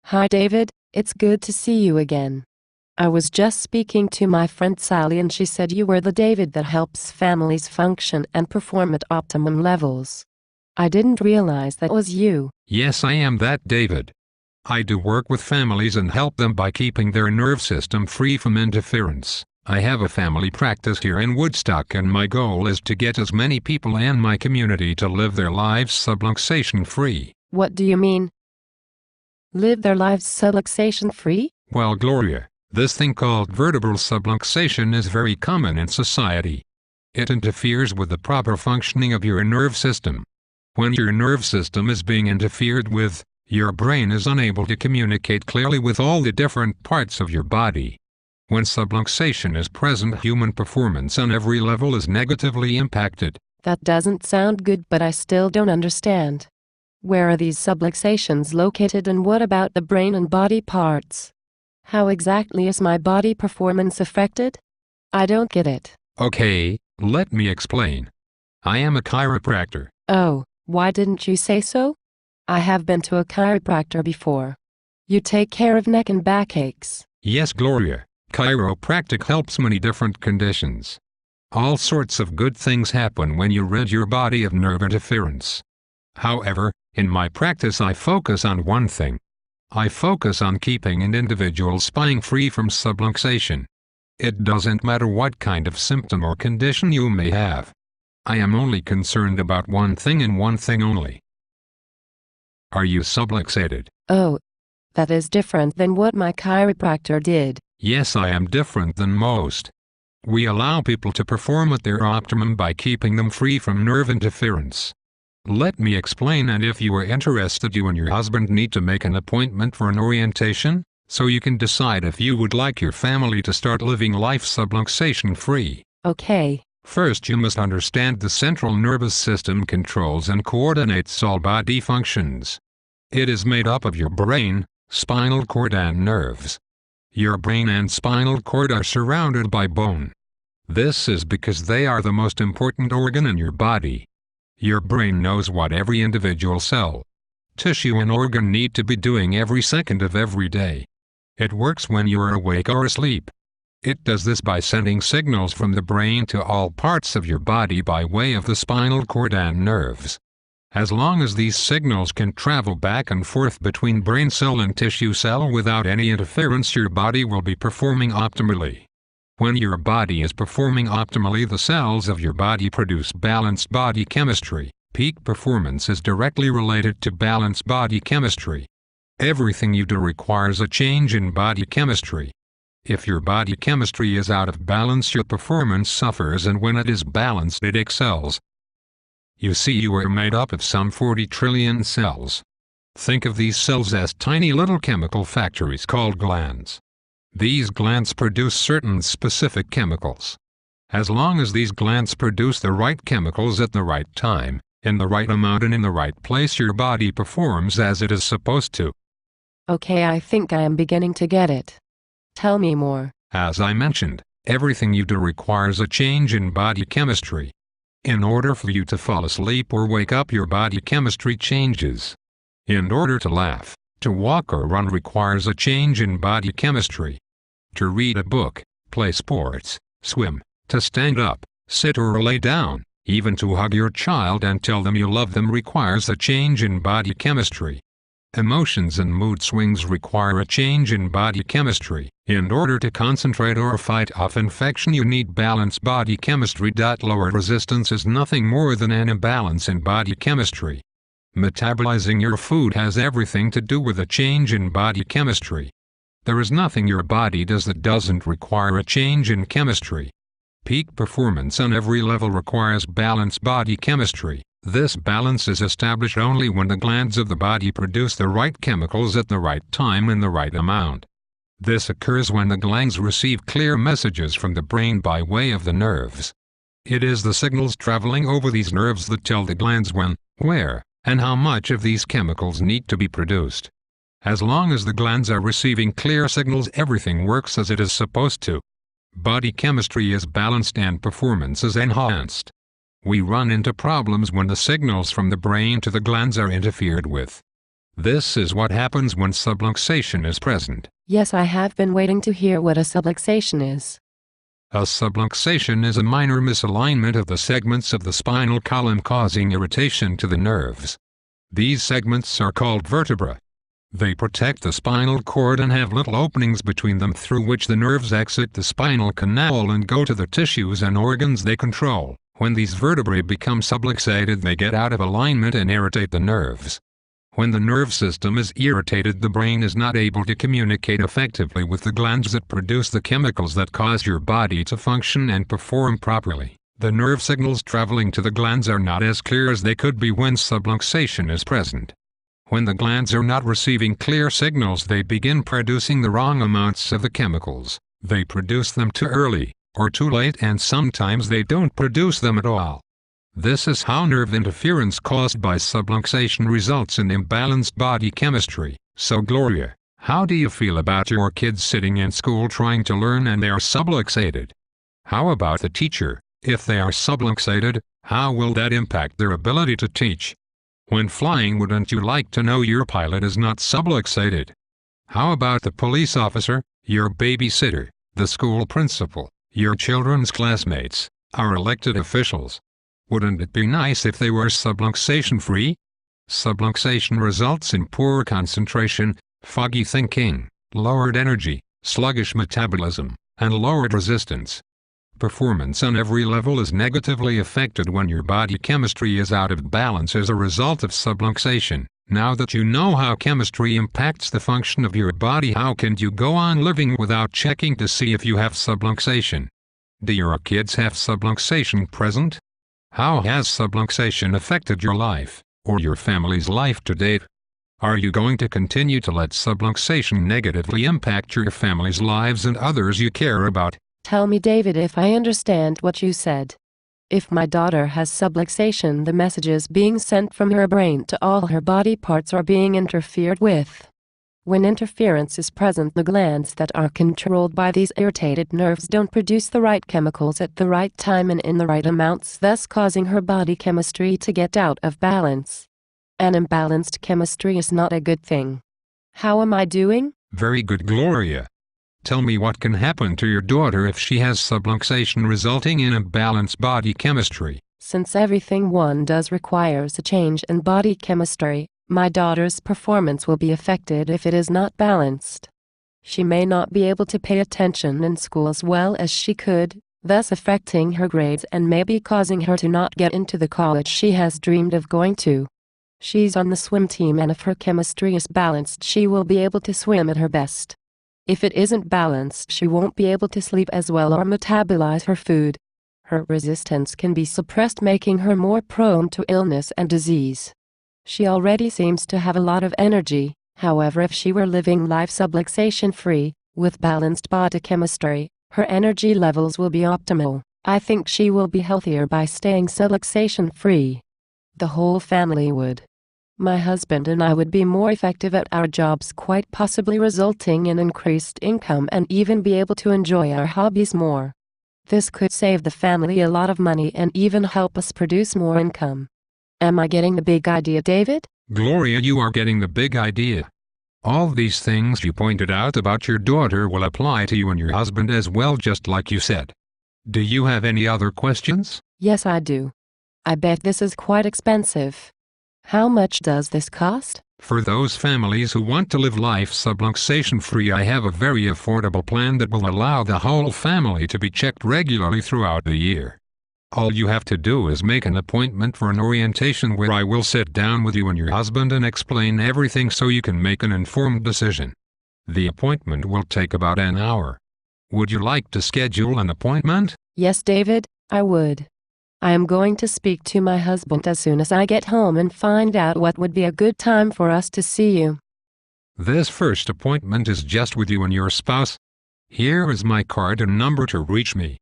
Hi David, it's good to see you again. I was just speaking to my friend Sally and she said you were the David that helps families function and perform at optimum levels. I didn't realize that was you. Yes, I am that David. I do work with families and help them by keeping their nerve system free from interference. I have a family practice here in Woodstock and my goal is to get as many people in my community to live their lives subluxation free. What do you mean? Live their lives subluxation free? Well, Gloria, this thing called vertebral subluxation is very common in society. It interferes with the proper functioning of your nerve system. When your nerve system is being interfered with, your brain is unable to communicate clearly with all the different parts of your body. When subluxation is present, human performance on every level is negatively impacted. That doesn't sound good, but I still don't understand. Where are these subluxations located and what about the brain and body parts? How exactly is my body performance affected? I don't get it. Okay, let me explain. I am a chiropractor. Oh, why didn't you say so? I have been to a chiropractor before. You take care of neck and back aches. Yes, Gloria, chiropractic helps many different conditions. All sorts of good things happen when you rid your body of nerve interference. However, in my practice I focus on one thing. I focus on keeping an individual's spine free from subluxation. It doesn't matter what kind of symptom or condition you may have. I am only concerned about one thing and one thing only. Are you subluxated? Oh, that is different than what my chiropractor did. Yes, I am different than most. We allow people to perform at their optimum by keeping them free from nerve interference. Let me explain, and if you are interested, you and your husband need to make an appointment for an orientation, so you can decide if you would like your family to start living life subluxation free. Okay. First, you must understand the central nervous system controls and coordinates all body functions. It is made up of your brain, spinal cord and nerves. Your brain and spinal cord are surrounded by bone. This is because they are the most important organ in your body. Your brain knows what every individual cell, tissue and organ need to be doing every second of every day. It works when you are awake or asleep. It does this by sending signals from the brain to all parts of your body by way of the spinal cord and nerves. As long as these signals can travel back and forth between brain cell and tissue cell without any interference, your body will be performing optimally. When your body is performing optimally, the cells of your body produce balanced body chemistry. Peak performance is directly related to balanced body chemistry. Everything you do requires a change in body chemistry. If your body chemistry is out of balance, your performance suffers, and when it is balanced, it excels. You see, you are made up of some 40 trillion cells. Think of these cells as tiny little chemical factories called glands. These glands produce certain specific chemicals. As long as these glands produce the right chemicals at the right time, in the right amount and in the right place, your body performs as it is supposed to. Okay, I think I am beginning to get it. Tell me more. As I mentioned, everything you do requires a change in body chemistry. In order for you to fall asleep or wake up, your body chemistry changes. In order to laugh, to walk or run requires a change in body chemistry. To read a book, play sports, swim, to stand up, sit or lay down, even to hug your child and tell them you love them requires a change in body chemistry. Emotions and mood swings require a change in body chemistry. In order to concentrate or fight off infection, you need balanced body chemistry. Lower resistance is nothing more than an imbalance in body chemistry. Metabolizing your food has everything to do with a change in body chemistry. There is nothing your body does that doesn't require a change in chemistry. Peak performance on every level requires balanced body chemistry. This balance is established only when the glands of the body produce the right chemicals at the right time in the right amount. This occurs when the glands receive clear messages from the brain by way of the nerves. It is the signals traveling over these nerves that tell the glands when, where, and how much of these chemicals need to be produced. As long as the glands are receiving clear signals, everything works as it is supposed to. Body chemistry is balanced and performance is enhanced. We run into problems when the signals from the brain to the glands are interfered with. This is what happens when subluxation is present. Yes, I have been waiting to hear what a subluxation is. A subluxation is a minor misalignment of the segments of the spinal column causing irritation to the nerves. These segments are called vertebrae. They protect the spinal cord and have little openings between them through which the nerves exit the spinal canal and go to the tissues and organs they control. When these vertebrae become subluxated, they get out of alignment and irritate the nerves. When the nerve system is irritated, the brain is not able to communicate effectively with the glands that produce the chemicals that cause your body to function and perform properly. The nerve signals traveling to the glands are not as clear as they could be when subluxation is present. When the glands are not receiving clear signals, they begin producing the wrong amounts of the chemicals. They produce them too early, or too late, and sometimes they don't produce them at all. This is how nerve interference caused by subluxation results in imbalanced body chemistry. So Gloria, how do you feel about your kids sitting in school trying to learn and they are subluxated? How about the teacher? If they are subluxated, how will that impact their ability to teach? When flying, wouldn't you like to know your pilot is not subluxated? How about the police officer, your babysitter, the school principal, your children's classmates, our elected officials? Wouldn't it be nice if they were subluxation-free? Subluxation results in poor concentration, foggy thinking, lowered energy, sluggish metabolism, and lowered resistance. Performance on every level is negatively affected when your body chemistry is out of balance as a result of subluxation. Now that you know how chemistry impacts the function of your body, how can you go on living without checking to see if you have subluxation? Do your kids have subluxation present? How has subluxation affected your life, or your family's life to date? Are you going to continue to let subluxation negatively impact your family's lives and others you care about? Tell me, David, if I understand what you said. If my daughter has subluxation, the messages being sent from her brain to all her body parts are being interfered with. When interference is present, the glands that are controlled by these irritated nerves don't produce the right chemicals at the right time and in the right amounts, thus causing her body chemistry to get out of balance. An imbalanced chemistry is not a good thing. How am I doing? Very good, Gloria. Tell me what can happen to your daughter if she has subluxation resulting in imbalanced body chemistry. Since everything one does requires a change in body chemistry, my daughter's performance will be affected if it is not balanced. She may not be able to pay attention in school as well as she could, thus affecting her grades and maybe causing her to not get into the college she has dreamed of going to. She's on the swim team, and if her chemistry is balanced, she will be able to swim at her best. If it isn't balanced, she won't be able to sleep as well or metabolize her food. Her resistance can be suppressed, making her more prone to illness and disease. She already seems to have a lot of energy. However, if she were living life subluxation-free, with balanced body chemistry, her energy levels will be optimal. I think she will be healthier by staying subluxation-free. The whole family would. My husband and I would be more effective at our jobs, quite possibly resulting in increased income and even be able to enjoy our hobbies more. This could save the family a lot of money and even help us produce more income. Am I getting the big idea, David? Gloria, you are getting the big idea. All these things you pointed out about your daughter will apply to you and your husband as well, just like you said. Do you have any other questions? Yes, I do. I bet this is quite expensive. How much does this cost? For those families who want to live life subluxation-free, I have a very affordable plan that will allow the whole family to be checked regularly throughout the year. All you have to do is make an appointment for an orientation where I will sit down with you and your husband and explain everything so you can make an informed decision. The appointment will take about an hour. Would you like to schedule an appointment? Yes, David, I would. I am going to speak to my husband as soon as I get home and find out what would be a good time for us to see you. This first appointment is just with you and your spouse. Here is my card and number to reach me.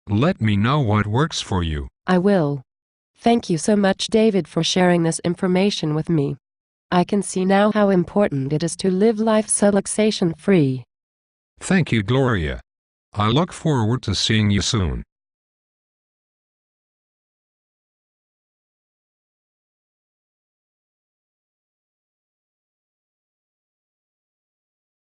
Let me know what works for you. I will. Thank you so much, David, for sharing this information with me. I can see now how important it is to live life subluxation-free. Thank you, Gloria. I look forward to seeing you soon.